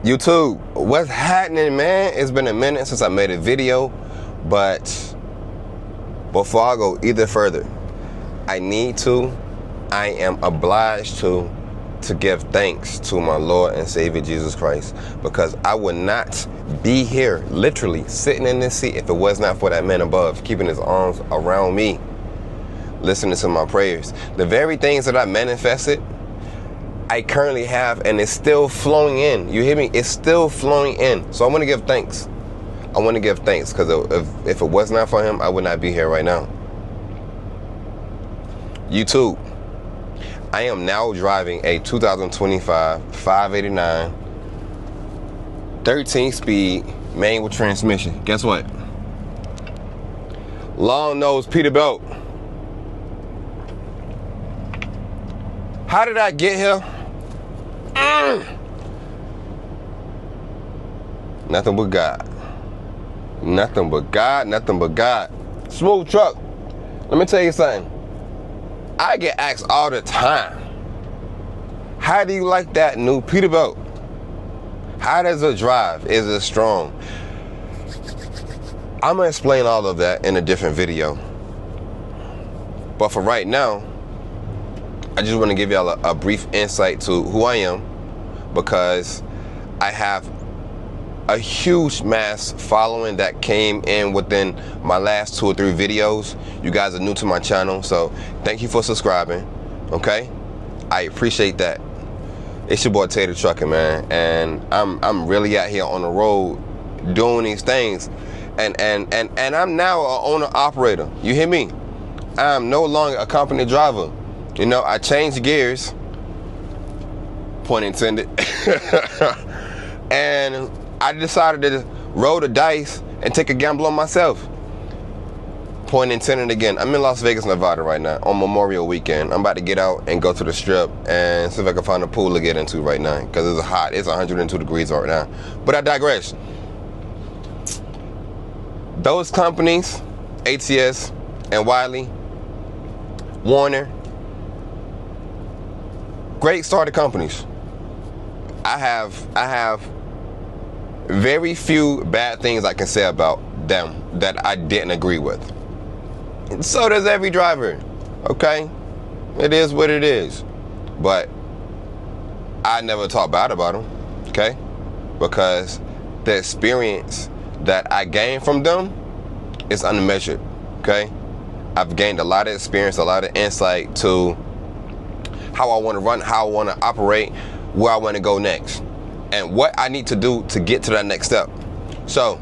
YouTube, what's happening, man? It's been a minute since I made a video, but before I go either further, I am obliged to give thanks to my Lord and Savior Jesus Christ, because I would not be here, literally sitting in this seat, if it was not for that man above, keeping his arms around me, listening to my prayers. The very things that I manifested, I currently have, and it's still flowing in. You hear me? It's still flowing in. So I want to give thanks. I want to give thanks, because if it was not for him, I would not be here right now. YouTube, I am now driving a 2025 589 13-speed manual transmission. Guess what? Long nose Peterbilt. How did I get here? Nothing but God. Nothing but God. Nothing but God. Smooth truck. Let me tell you something. I get asked all the time, how do you like that new Peterbilt? How does it drive? Is it strong? I'm gonna explain all of that in a different video. But for right now, I just want to give y'all a brief insight to who I am, because I have a huge mass following that came in within my last 2 or 3 videos. You guys are new to my channel, so thank you for subscribing, okay? I appreciate that. It's your boy Tater Trucking, man, and I'm really out here on the road doing these things, and I'm now an owner operator. You hear me? I'm no longer a company driver. You know, I changed gears, pun intended, and I decided to roll the dice and take a gamble on myself. Point intended again. I'm in Las Vegas, Nevada right now on Memorial Weekend. I'm about to get out and go to the Strip and see if I can find a pool to get into right now, because it's hot. It's 102 degrees right now. But I digress. Those companies, ATS and Wiley, Warner, great started companies. I have very few bad things I can say about them that I didn't agree with. And so does every driver, okay? It is what it is. But I never talk bad about them, okay? Because the experience that I gained from them is unmeasured, okay? I've gained a lot of experience, a lot of insight to how I want to run, how I want to operate, where I want to go next, and what I need to do to get to that next step. So,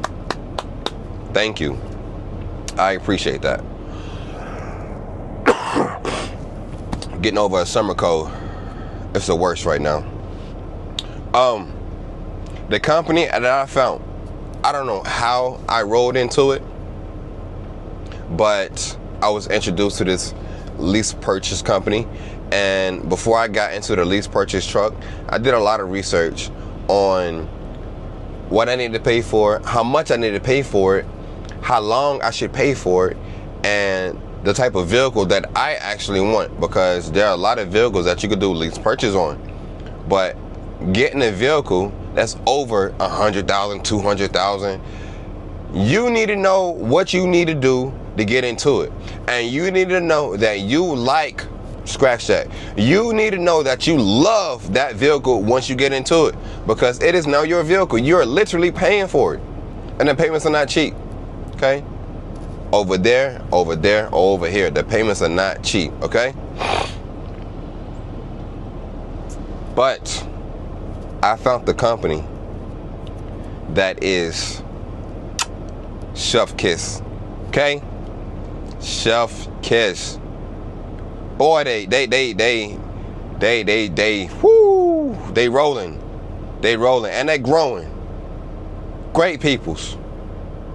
thank you. I appreciate that. Getting over a summer cold. It's the worst right now. The company that I found, I don't know how I rolled into it, but I was introduced to this lease purchase company. And before I got into the lease purchase truck, I did a lot of research on what I needed to pay for it, how much I needed to pay for it, how long I should pay for it, and the type of vehicle that I actually want, because there are a lot of vehicles that you could do lease purchase on. But getting a vehicle that's over $100,000, $200,000, you need to know what you need to do to get into it. And you need to know that you like, scratch that, you need to know that you love that vehicle once you get into it, because it is now your vehicle. You're literally paying for it, and the payments are not cheap, okay? Over there, or over here, the payments are not cheap, okay? But I found the company that is chef kiss, okay? Chef kiss. Boy, whoo, they rolling, and they growing. Great peoples,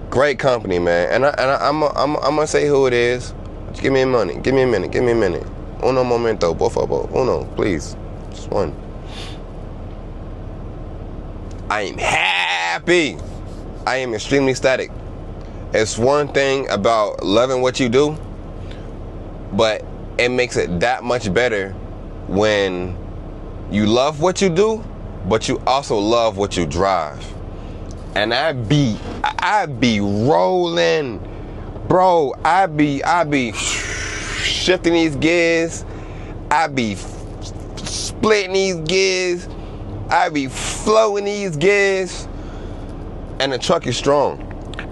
great company, man. And I'm gonna say who it is. Just give me money, give me a minute. Uno momento, por favor, uno, please, just one. I am happy. I am extremely ecstatic. It's one thing about loving what you do, but it makes it that much better when you love what you do but you also love what you drive. And I be rolling, bro. I be shifting these gears. I be splitting these gears. I be flowing these gears. And the truck is strong.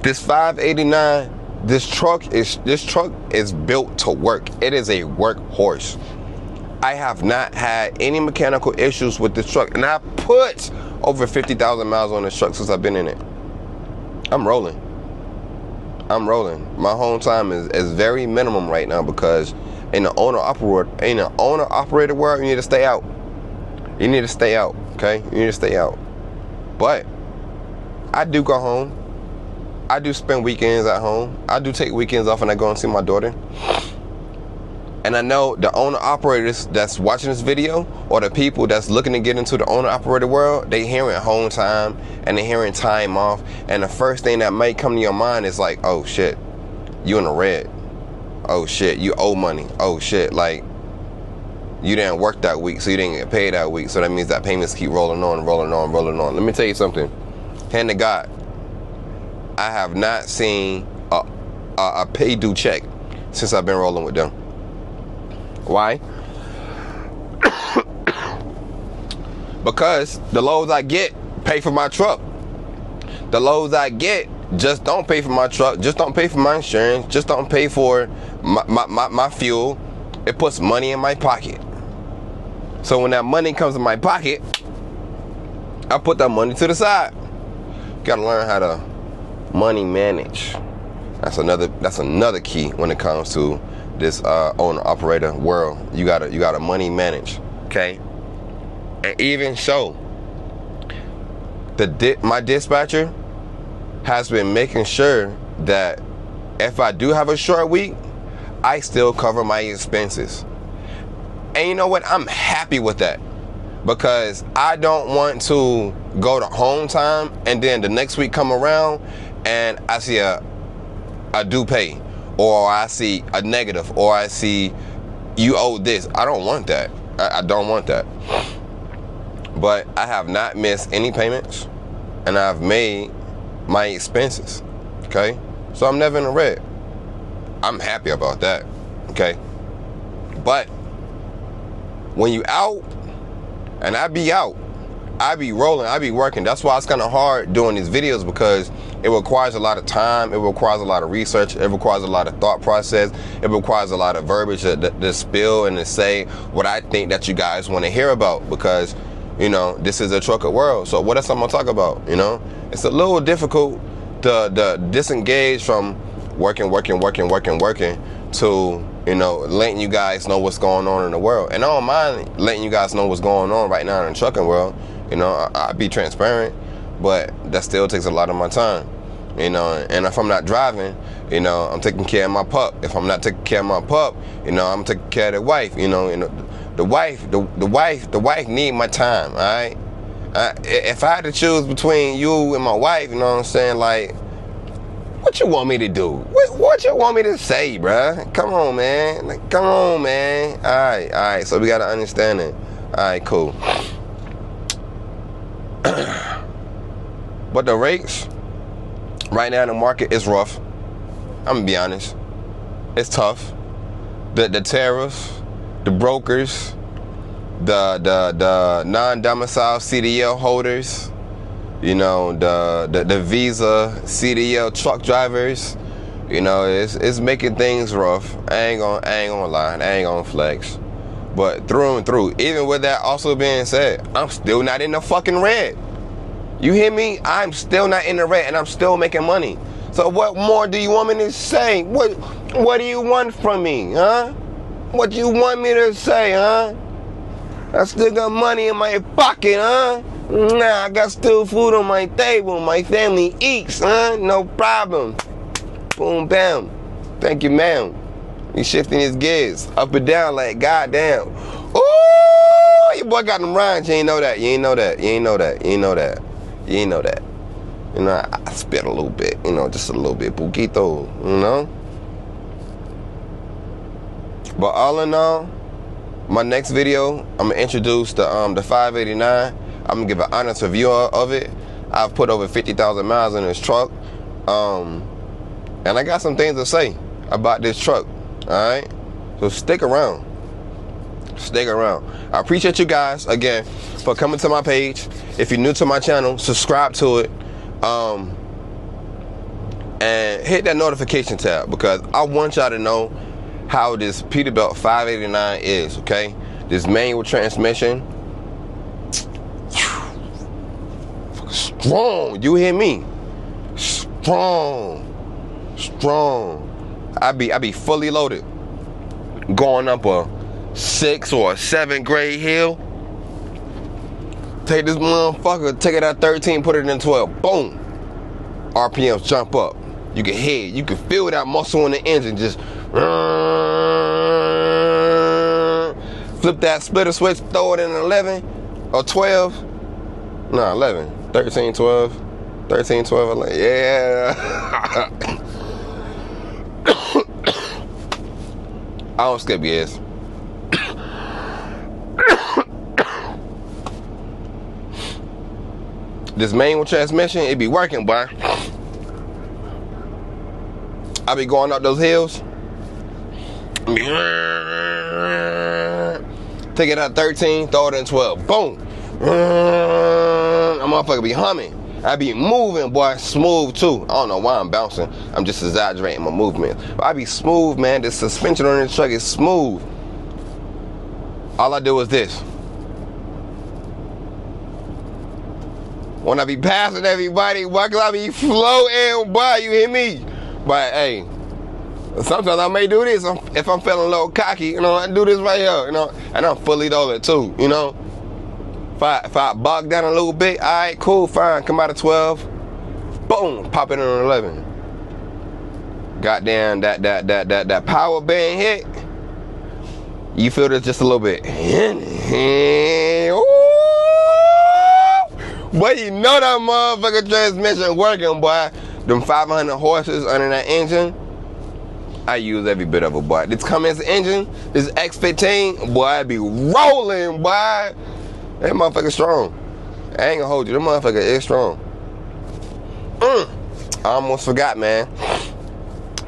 This 589, this truck is built to work. It is a workhorse. I have not had any mechanical issues with this truck, and I put over 50,000 miles on this truck since I've been in it. I'm rolling. My home time is very minimum right now, because in the owner-operated world, you need to stay out. You need to stay out, okay? You need to stay out. But I do go home. I do spend weekends at home. I do take weekends off and I go and see my daughter. And I know the owner-operators that's watching this video, or the people that's looking to get into the owner-operated world, they hearing home time and they hearing time off. And the first thing that might come to your mind is like, oh shit, you in the red. Oh shit, you owe money. Oh shit, like you didn't work that week, so you didn't get paid that week. So that means that payments keep rolling on. Let me tell you something. Hand to God, I have not seen a pay due check since I've been rolling with them. Why? Because the loads I get pay for my truck. The loads I get just don't pay for my truck, just don't pay for my insurance, just don't pay for my fuel. It puts money in my pocket. So when that money comes in my pocket, I put that money to the side. Gotta learn how to money manage. That's another key when it comes to this owner-operator world. You gotta money manage, okay? And even so, my dispatcher has been making sure that if I do have a short week, I still cover my expenses. And you know what? I'm happy with that, because I don't want to go to home time and then the next week come around and I see a due pay, or I see a negative, or I see you owe this. I don't want that. I don't want that. But I have not missed any payments, and I've made my expenses, okay? So I'm never in the red. I'm happy about that, okay? But when you out, and I be out, I be rolling, I be working. That's why it's kind of hard doing these videos, because it requires a lot of time, it requires a lot of research, it requires a lot of thought process, it requires a lot of verbiage to spill and to say what I think that you guys want to hear about, because, you know, this is a trucker world. So what else I'm gonna talk about, you know? It's a little difficult to disengage from working to, you know, letting you guys know what's going on in the world. And I don't mind letting you guys know what's going on right now in the trucking world. You know, I be transparent, but that still takes a lot of my time. You know, and if I'm not driving, you know, I'm taking care of my pup. If I'm not taking care of my pup, you know, I'm taking care of the wife. You know, the wife need my time. All right. If I had to choose between you and my wife, you know what I'm saying, like, what you want me to do? What you want me to say, bruh? Come on, man. Like, come on, man. All right. So we gotta understand it. All right, cool. But the rates right now in the market is rough. I'm gonna be honest. It's tough. The tariffs, the brokers, the non-domicile CDL holders, you know, the Visa CDL truck drivers, you know, it's making things rough. I ain't gonna lie, I ain't gonna flex. But through and through, even with that also being said, I'm still not in the fucking red. You hear me? I'm still not in the red, and I'm still making money. So what more do you want me to say? What do you want from me, huh? What do you want me to say, huh? I still got money in my pocket, huh? Nah, I got still food on my table. My family eats, huh? No problem. Boom, bam. Thank you, ma'am. He's shifting his gears up and down like goddamn. Ooh, your boy got them rhymes. You ain't know that. You ain't know that. You ain't know that. You ain't know that. You ain't know that. You know, I spit a little bit. You know, just a little bit. Poquito, you know? But all in all, my next video, I'm gonna introduce the 589. I'm I'm gonna give an honest review of it. I've put over 50,000 miles in this truck, and I got some things to say about this truck. All right, so stick around. Stick around. I appreciate you guys again for coming to my page. If you're new to my channel, subscribe to it, and hit that notification tab, because I want y'all to know how this Peterbilt 589 is. Okay, this manual transmission, strong. You hear me? Strong. I be fully loaded, going up a 6 or a 7 grade hill. Take this motherfucker, take it at 13, put it in 12. Boom. RPMs jump up. You can hear it. You can feel that muscle in the engine just flip that splitter switch, throw it in 11 or 12. No, 11. 13, 12. 13, 12, 11. Yeah. I don't skip years. This manual transmission, it be working, boy. I be going up those hills. Take it out 13, throw it in 12. Boom. That motherfucker be humming. I be moving, boy, smooth too. I don't know why I'm bouncing. I'm just exaggerating my movement. But I be smooth, man. The suspension on this truck is smooth. All I do is this. When I be passing everybody, why cause I be floating, boy, you hear me? But hey, sometimes I may do this if I'm feeling a little cocky, you know, I do this right here, you know, and I'm fully loaded too, you know. If I bog down a little bit, all right, cool, fine, come out of 12, boom, pop it in an 11. Goddamn, that power band hit, you feel this just a little bit. Ooh. Boy, you know that motherfucking transmission working, boy. Them 500 horses under that engine, I use every bit of it, boy. This Cummins engine, this X15, boy, I be rolling, boy. That motherfucker strong. I ain't gonna hold you, that motherfucker is strong. I almost forgot, man.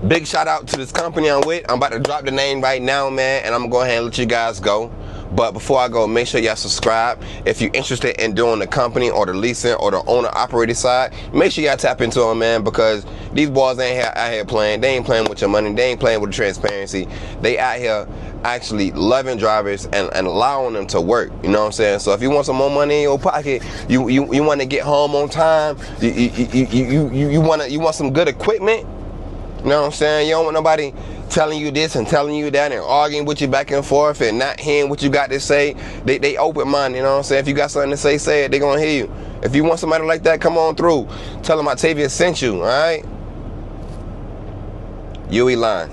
Big shout out to this company I'm with. I'm about to drop the name right now, man, and I'm gonna go ahead and let you guys go. But before I go, make sure y'all subscribe. If you're interested in doing the company or the leasing or the owner-operated side, make sure y'all tap into them, man, because these boys ain't out here playing. They ain't playing with your money. They ain't playing with the transparency. They out here actually loving drivers and allowing them to work. You know what I'm saying? So if you want some more money in your pocket, you want to get home on time, you want some good equipment. You know what I'm saying? You don't want nobody telling you this and telling you that and arguing with you back and forth and not hearing what you got to say. They open-minded, you know what I'm saying? If you got something to say it. They gonna hear you. If you want somebody like that, come on through. Tell them Octavia sent you, all right? UE line.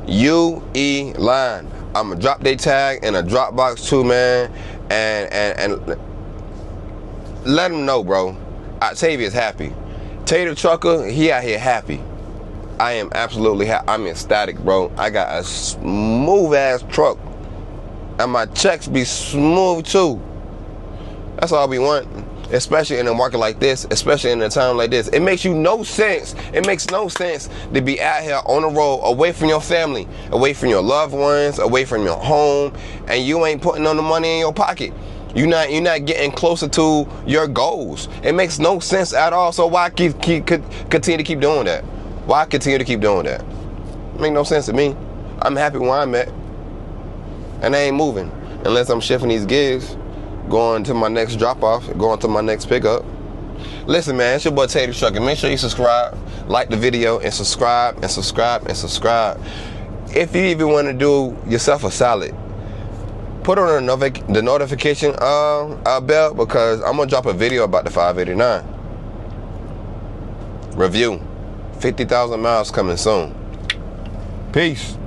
UE line. I'm gonna drop their tag in a Dropbox too, man, and let them know, bro. Octavia's happy. Tater Trucker, he out here happy. I am absolutely happy. I'm ecstatic, bro. I got a smooth ass truck, and my checks be smooth too. That's all we want, especially in a market like this, especially in a time like this. It makes you no sense. It makes no sense to be out here on the road, away from your family, away from your loved ones, away from your home, and you ain't putting on the money in your pocket. You're not getting closer to your goals. It makes no sense at all. So why continue to keep doing that? Why continue to keep doing that? It make no sense to me. I'm happy where I'm at, and I ain't moving unless I'm shifting these gigs, going to my next drop off, going to my next pickup. Listen, man, it's your boy Tater Trucker. Make sure you subscribe, like the video, and subscribe and subscribe and subscribe. If you even want to do yourself a solid, put on the notification bell, because I'm gonna drop a video about the 589 review. 50,000 miles coming soon. Peace.